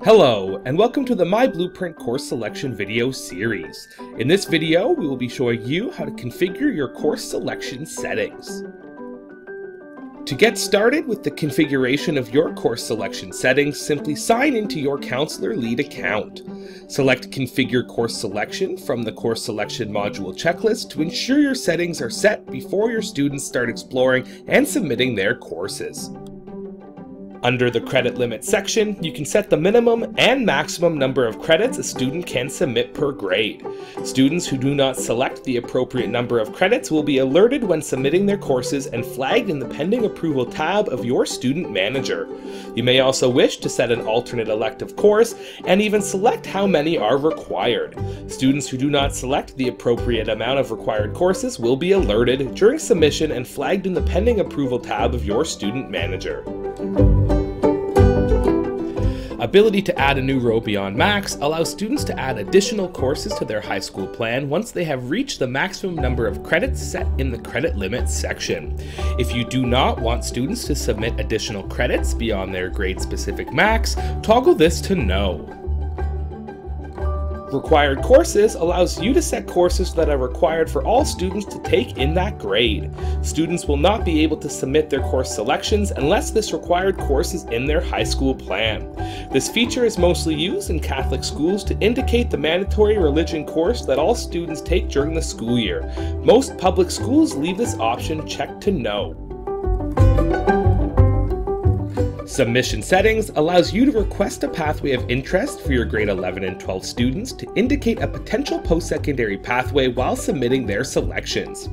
Hello, and welcome to the myBlueprint course selection video series. In this video, we will be showing you how to configure your course selection settings. To get started with the configuration of your course selection settings, simply sign into your Counselor Lead account. Select Configure Course Selection from the Course Selection module checklist to ensure your settings are set before your students start exploring and submitting their courses. Under the credit limit section, you can set the minimum and maximum number of credits a student can submit per grade. Students who do not select the appropriate number of credits will be alerted when submitting their courses and flagged in the Pending Approval tab of your student manager. You may also wish to set an alternate elective course and even select how many are required. Students who do not select the appropriate amount of required courses will be alerted during submission and flagged in the Pending Approval tab of your student manager. Ability to add a new row beyond max allows students to add additional courses to their high school plan once they have reached the maximum number of credits set in the credit limit section. If you do not want students to submit additional credits beyond their grade-specific max, toggle this to no. Required courses allows you to set courses that are required for all students to take in that grade. Students will not be able to submit their course selections unless this required course is in their high school plan. This feature is mostly used in Catholic schools to indicate the mandatory religion course that all students take during the school year. Most public schools leave this option checked to no. Submission settings allows you to request a pathway of interest for your grade 11 and 12 students to indicate a potential post-secondary pathway while submitting their selections.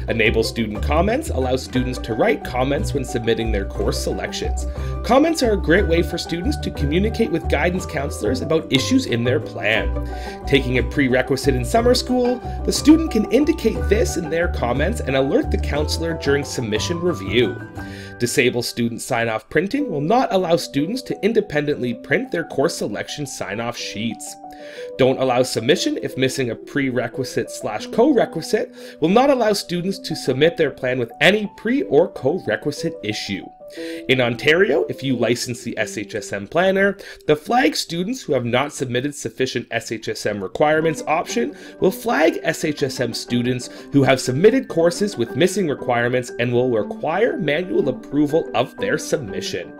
Enable student comments allows students to write comments when submitting their course selections. Comments are a great way for students to communicate with guidance counselors about issues in their plan. Taking a prerequisite in summer school, the student can indicate this in their comments and alert the counselor during submission review. Disable student sign-off printing will not allow students to independently print their course selection sign-off sheets. Don't allow submission if missing a prerequisite/co-requisite will not allow students to submit their plan with any pre or co-requisite issue. In Ontario, if you license the SHSM planner, the Flag Students who have not submitted sufficient SHSM requirements option will flag SHSM students who have submitted courses with missing requirements and will require manual approval of their submission.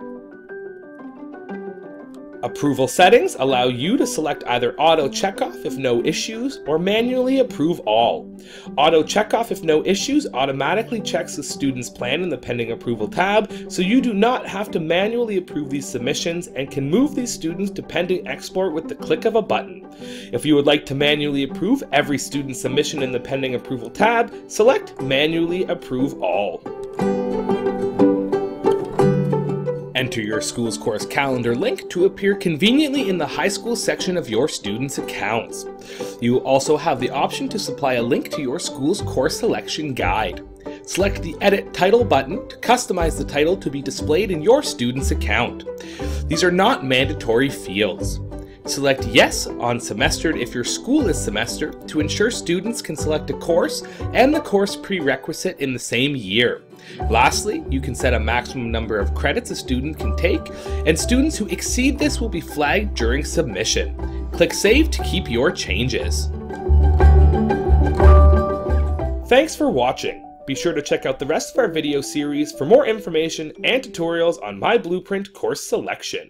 Approval settings allow you to select either auto checkoff if no issues or manually approve all. Auto checkoff if no issues automatically checks the student's plan in the Pending Approval tab, so you do not have to manually approve these submissions and can move these students to pending export with the click of a button. If you would like to manually approve every student submission in the Pending Approval tab, select Manually Approve All. Enter your school's course calendar link to appear conveniently in the high school section of your students' accounts. You also have the option to supply a link to your school's course selection guide. Select the Edit Title button to customize the title to be displayed in your student's account. These are not mandatory fields. Select Yes on Semestered if your school is semestered to ensure students can select a course and the course prerequisite in the same year. Lastly, you can set a maximum number of credits a student can take, and students who exceed this will be flagged during submission. Click Save to keep your changes. Thanks for watching. Be sure to check out the rest of our video series for more information and tutorials on myBlueprint course selection.